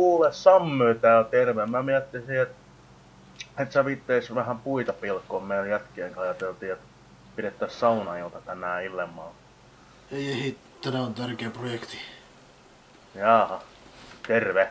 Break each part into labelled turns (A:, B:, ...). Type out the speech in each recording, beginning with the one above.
A: kuule, Sammy täällä terve. Mä miettisin, että sä vitteis vähän puita pilkkoon meidän jätkien kanssa. Ajateltiin, että pidettäis saunailta tänään illemmalla.
B: Ei, tänään on tärkeä projekti.
A: Jaaha, terve.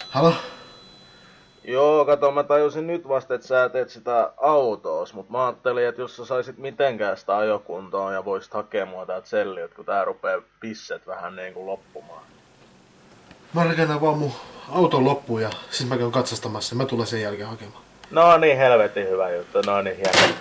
B: Halo?
A: Joo, kato, mä tajusin nyt vasta, että sä teet sitä autoos, mut mä ajattelin, että jos sä saisit mitenkään sitä ajokuntoon ja voisit hakea mua täältä selliöt, kun tää rupee pisset vähän niinku loppumaan.
B: Mä rakennan vaan mun auton loppuun ja siis mä käyn katsastamassa ja mä tulen sen jälkeen hakemaan.
A: No niin, helvetin hyvä juttu, no niin, hieno.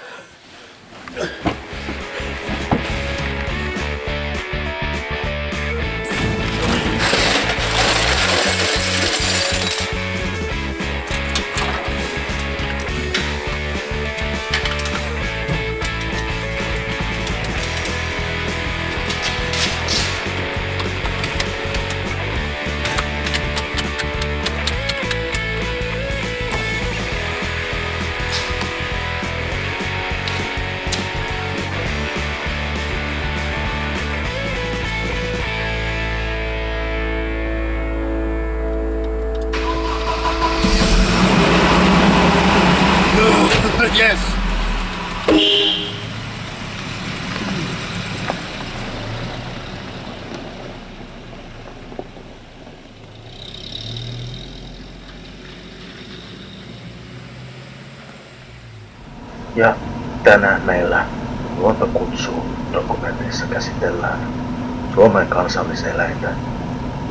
B: Yes!
A: Ja tänään meillä Luontokutsu dokumentissa käsitellään Suomen kansalliseläintä,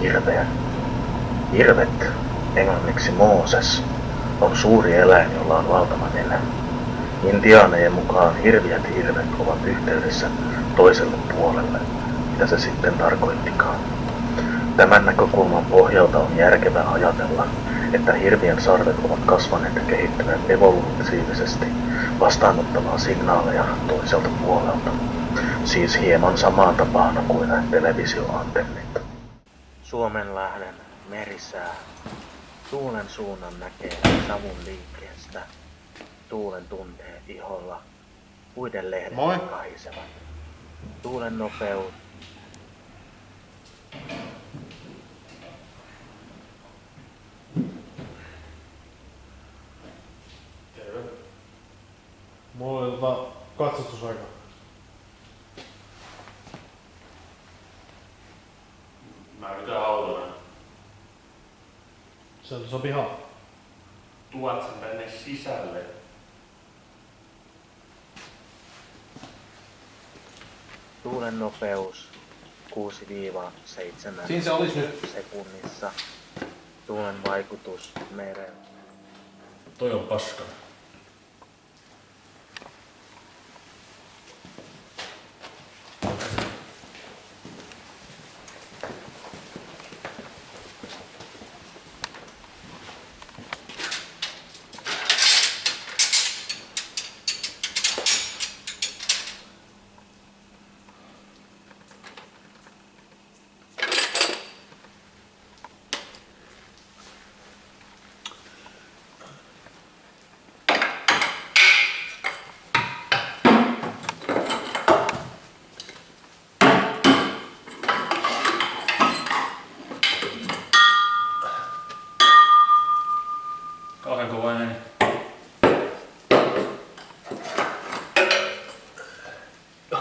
A: hirveä. Hirvet, englanniksi Mooses, on suuri eläin, jolla on valtava nenä. Intiaanejen mukaan hirviät hirvet ovat yhteydessä toiselle puolelle, mitä se sitten tarkoittikaan. Tämän näkökulman pohjalta on järkevää ajatella, että hirvien sarvet ovat kasvaneet ja kehittyneet evolutiivisesti vastaanottamaan signaaleja toiselta puolelta. Siis hieman samaan tapaan kuin televisioantennit. Suomenlahden merisää. Tuulen suunnan näkee savun liikkeestä. Tuulen tuntee iholla. Puiden lehdet kahisevat. Tuulen nopeus.
B: Terve. Mulla oli katsastusaika.
C: Mä pitää autona.
B: Se on piha.
C: Tuot sen tänne sisälle.
A: Tuulen nopeus 6-7
B: Siinä se olisi nyt.
A: sekunnissa. Tuulen vaikutus mereen.
C: Toi on paska.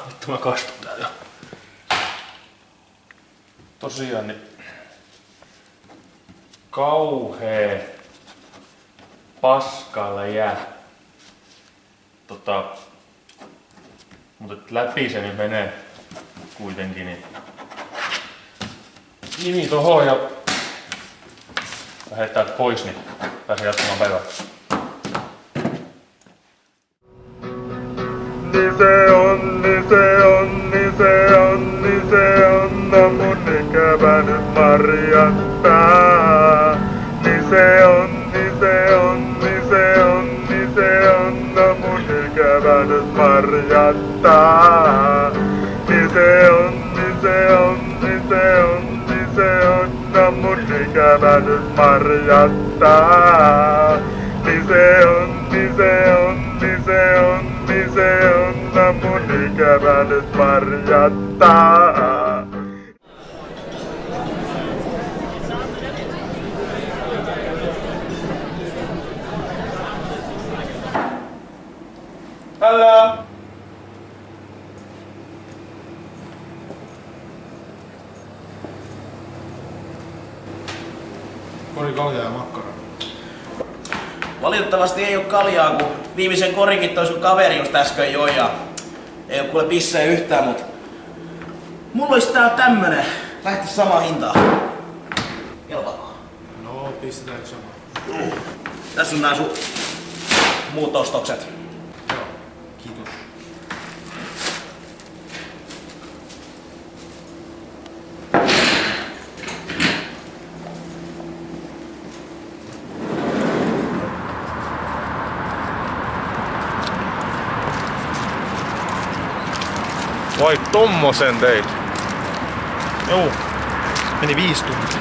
C: Vittu mä kastun täällä jo. Tosiaan niin kauhee paskaläjä. Mutta läpi se nyt menee kuitenkin. Niin nimi tohon ja lähdetään pois, niin pääsee jatkamaan päivää.
A: Niin se on, niin se on, niin se on, niin se on, no mun ikävä nyt marjattaa. Niin se on, niin se on, niin se on, niin se on, no mun ikävä nyt marjattaa. Niin se on, niin se on, niin se on, niin se on, no mun ikävä nyt marjattaa. Niin se on, niin se on, niin se on, niin se on, no mun ikävä nyt marjattaa. Hello!
B: Kori kaljaa ja makkara.
D: Valitettavasti ei oo kaljaa, kun viimeisen korinkin toi sun kaveri just äsken joi ja ei oo kuule pissejä yhtään, mut mulla olis tää tämmönen. Lähtis samaan hintaan. Kelpaako?
B: No, pistetäänkö samaan?
D: Tässä on nää sun muut ostokset.
B: Joo, kiitos.
A: Vai tommosen teit?
B: Joo, meni 5 tuntia.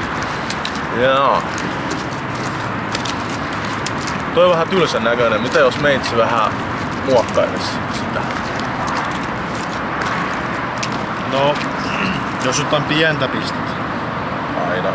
A: Joo. Toi on vähän tylsän näköinen. Mitä jos meitsi vähän muokkailisi sitä?
B: No, jos jotain pientä pistät.
A: Aina.